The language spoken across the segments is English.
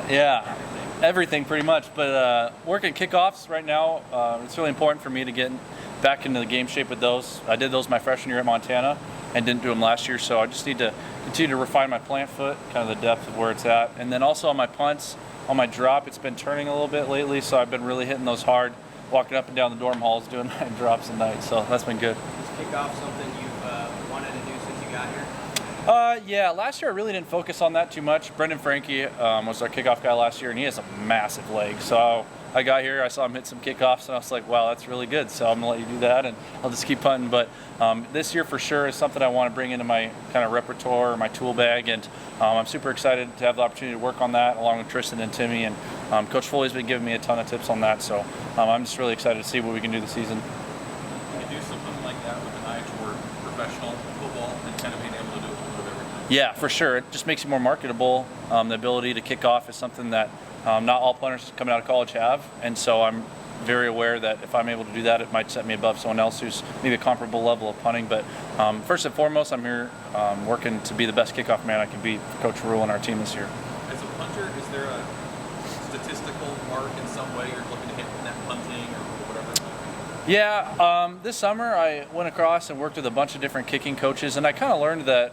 Yeah, everything pretty much. But working kickoffs right now, it's really important for me to get back into the game shape with those. I did those my freshman year at Montana and didn't do them last year, so I just need to continue to refine my plant foot, kind of the depth of where it's at. And then also on my punts, on my drop, it's been turning a little bit lately, so I've been really hitting those hard, walking up and down the dorm halls doing my drops at night, so that's been good. Is kickoff something you've wanted to do since you got here? Yeah, last year I really didn't focus on that too much. Brendan Franke was our kickoff guy last year, and he has a massive leg. So I got here, I saw him hit some kickoffs, and I was like, wow, that's really good. So I'm going to let you do that, and I'll just keep punting. But this year for sure is something I want to bring into my kind of repertoire, my tool bag, and I'm super excited to have the opportunity to work on that along with Tristan and Timmy. And Coach Foley's been giving me a ton of tips on that, so I'm just really excited to see what we can do this season. You can do something like that with an eye toward professional football and kind of being able to do it a little bit every time. Yeah, for sure. It just makes you more marketable. The ability to kick off is something that not all punters coming out of college have, and so I'm very aware that if I'm able to do that, it might set me above someone else who's maybe a comparable level of punting. But first and foremost, I'm here working to be the best kickoff man I can be for Coach Rule and our team this year. As a punter, is there a statistical mark in some way you're looking to hit in that punting or whatever? Yeah, this summer I went across and worked with a bunch of different kicking coaches, and I kind of learned that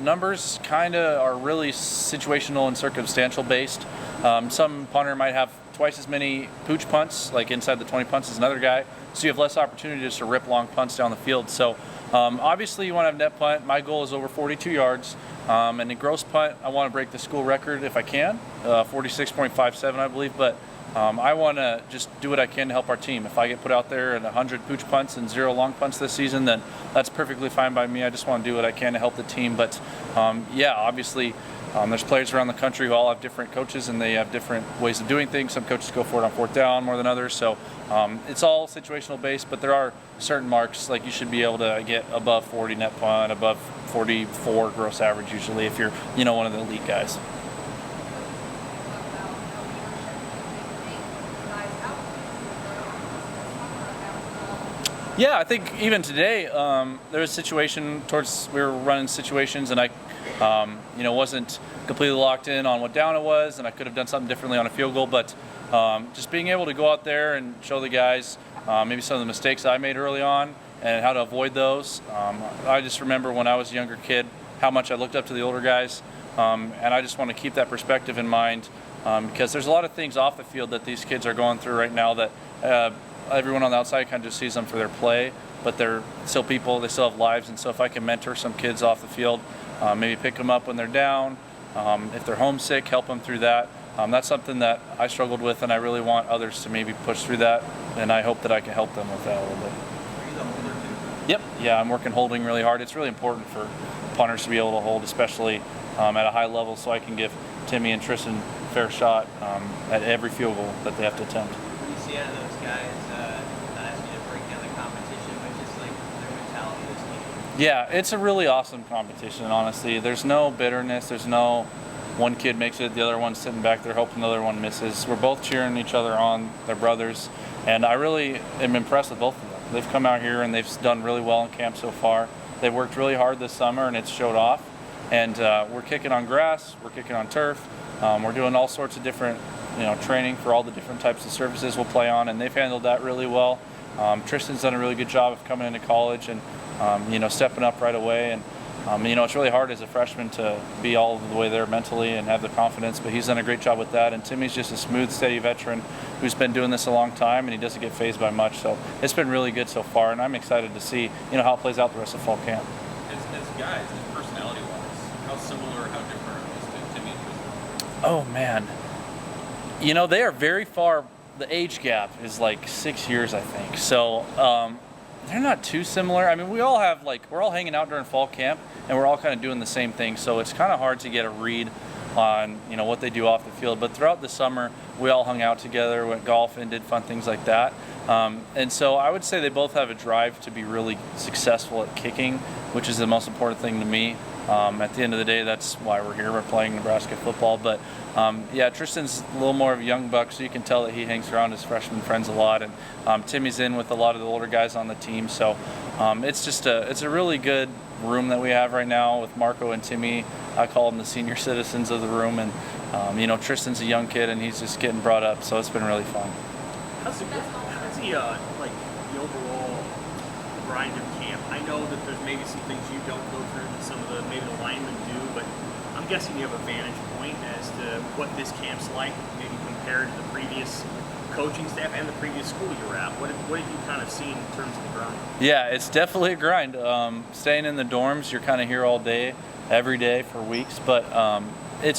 numbers kind of are really situational and circumstantial based. Some punter might have twice as many pooch punts, like inside the 20 punts, as another guy, so you have less opportunities to rip long punts down the field. So obviously you want to have net punt. My goal is over 42 yards, and in gross punt I want to break the school record if I can, 46.57 I believe, but I want to just do what I can to help our team. If I get put out there at 100 pooch punts and 0 long punts this season, then that's perfectly fine by me. I just want to do what I can to help the team. But yeah, obviously there's players around the country who all have different coaches and they have different ways of doing things. Some coaches go for it on fourth down more than others. So it's all situational based, but there are certain marks, like you should be able to get above 40 net punt, above 44 gross average usually if you're one of the elite guys. Yeah, I think even today there was a situation we were running situations, and I, wasn't completely locked in on what down it was, and I could have done something differently on a field goal. But just being able to go out there and show the guys maybe some of the mistakes I made early on and how to avoid those. I just remember when I was a younger kid how much I looked up to the older guys, and I just want to keep that perspective in mind because there's a lot of things off the field that these kids are going through right now that everyone on the outside kind of just sees them for their play, but they're still people, they still have lives. And so if I can mentor some kids off the field, maybe pick them up when they're down, if they're homesick, help them through that. That's something that I struggled with, and I really want others to maybe push through that, and I hope that I can help them with that a little bit. Are you the holder too? Yep, yeah, I'm working holding really hard. It's really important for punters to be able to hold, especially at a high level, so I can give Timmy and Tristan a fair shot at every field goal that they have to attempt. What do you see out of those guys? Not asking you to break down the competition, but just like their mentality of this team. Yeah, it's a really awesome competition, honestly. There's no bitterness. There's no one kid makes it, the other one's sitting back there hoping the other one misses. We're both cheering each other on. They're brothers, and I really am impressed with both of them. They've come out here and they've done really well in camp so far. They've worked really hard this summer, and it's showed off. And we're kicking on grass, we're kicking on turf. We're doing all sorts of different training for all the different types of surfaces we'll play on, and they've handled that really well. Tristan's done a really good job of coming into college and stepping up right away. And it's really hard as a freshman to be all the way there mentally and have the confidence, but he's done a great job with that. And Timmy's just a smooth, steady veteran who's been doing this a long time, and he doesn't get fazed by much. So it's been really good so far, and I'm excited to see how it plays out the rest of fall camp. As guys, as personality-wise, how similar, how different are those to Timmy and Tristan? Oh man, they are very far. The age gap is like 6 years, I think. So they're not too similar. I mean, we're all hanging out during fall camp, and we're all kind of doing the same thing. So it's kind of hard to get a read on what they do off the field. But throughout the summer, we all hung out together, went golfing, did fun things like that. And so I would say they both have a drive to be really successful at kicking, which is the most important thing to me. At the end of the day, that's why we're here. We're playing Nebraska football. But Tristan's a little more of a young buck, so you can tell that he hangs around his freshman friends a lot. And Timmy's in with a lot of the older guys on the team. So it's a really good room that we have right now with Marco and Timmy. I call them the senior citizens of the room, and Tristan's a young kid and he's just getting brought up, so it's been really fun. How's the like the overall grind of camp? I know that there's maybe some things you don't go through that some of the linemen do, but I'm guessing you have a vantage point as to what this camp's like, maybe compared to the previous coaching staff and the previous school you were at. What have you kind of seen in terms of the grind? Yeah, it's definitely a grind. Staying in the dorms, you're kind of here all day, every day for weeks, but it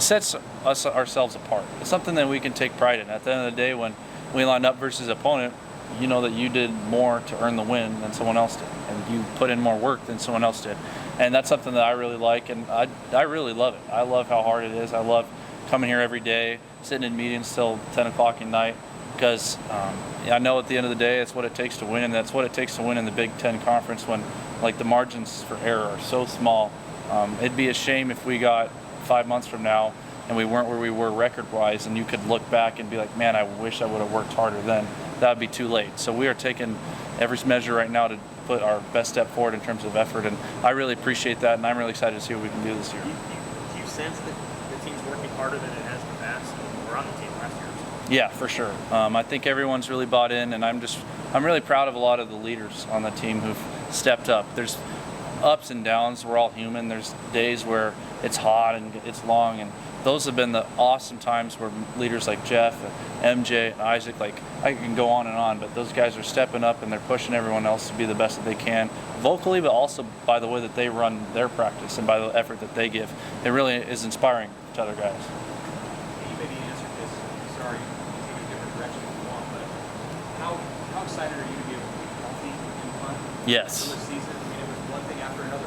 sets ourselves apart. It's something that we can take pride in. At the end of the day, when we line up versus opponent, you know that you did more to earn the win than someone else did, and you put in more work than someone else did. And that's something that I really like, and I really love it. I love how hard it is. I love coming here every day, sitting in meetings till 10 o'clock at night, because I know at the end of the day, it's what it takes to win, and that's what it takes to win in the Big Ten Conference when the margins for error are so small. It'd be a shame if we got 5 months from now and we weren't where we were record-wise, and you could look back and be like, man, I wish I would have worked harder then. That would be too late. So we are taking every measure right now to put our best step forward in terms of effort, and I really appreciate that, and I'm really excited to see what we can do this year. Do you sense that the team's working harder than it has in the past? We were on the team last year. Yeah, for sure. I think everyone's really bought in, and I'm really proud of a lot of the leaders on the team who've stepped up. There's ups and downs. We're all human. There's days where it's hot and it's long, and those have been the awesome times where leaders like Jeff and MJ and Isaac, I can go on and on, but those guys are stepping up and they're pushing everyone else to be the best that they can vocally, but also by the way that they run their practice and by the effort that they give. It really is inspiring to other guys. You maybe answered this. Sorry, you can take a different direction if you want, but how excited are you to be able to be healthy and fun? Yes. For the season, I mean, it was one thing after another.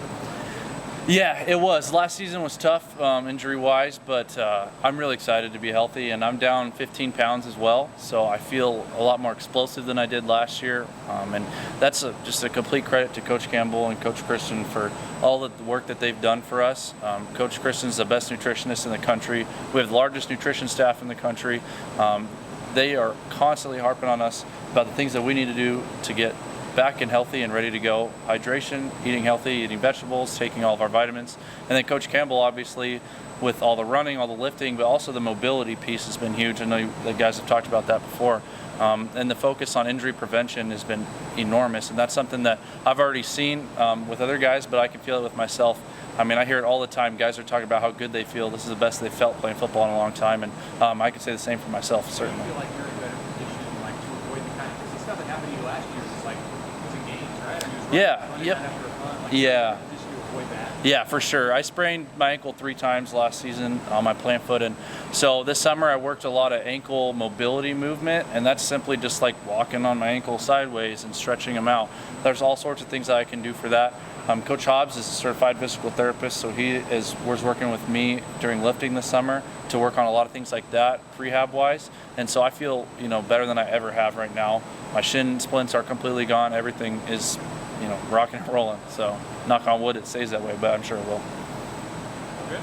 Yeah, it was. Last season was tough injury-wise, but I'm really excited to be healthy, and I'm down 15 pounds as well, so I feel a lot more explosive than I did last year, and that's just a complete credit to Coach Campbell and Coach Christian for all the work that they've done for us. Coach Christian's the best nutritionist in the country. We have the largest nutrition staff in the country. They are constantly harping on us about the things that we need to do to get back and healthy and ready to go. Hydration, eating healthy, eating vegetables, taking all of our vitamins. And then Coach Campbell, obviously, with all the running, all the lifting, but also the mobility piece has been huge. I know the guys have talked about that before. And the focus on injury prevention has been enormous. And that's something that I've already seen with other guys, but I can feel it with myself. I mean, I hear it all the time. Guys are talking about how good they feel. This is the best they've felt playing football in a long time. And I can say the same for myself, certainly. I feel like you're in a better position to avoid the kind of stuff that happened to you last year. It's games, right? Yeah. Yeah, for sure. I sprained my ankle 3 times last season on my plant foot, and so this summer I worked a lot of ankle mobility movement, and that's simply just like walking on my ankle sideways and stretching them out. There's all sorts of things that I can do for that. Coach Hobbs is a certified physical therapist, so was working with me during lifting this summer to work on a lot of things like that, prehab-wise, and so I feel better than I ever have right now. My shin splints are completely gone. Everything is rocking and rolling. So knock on wood, it stays that way, but I'm sure it will. Good.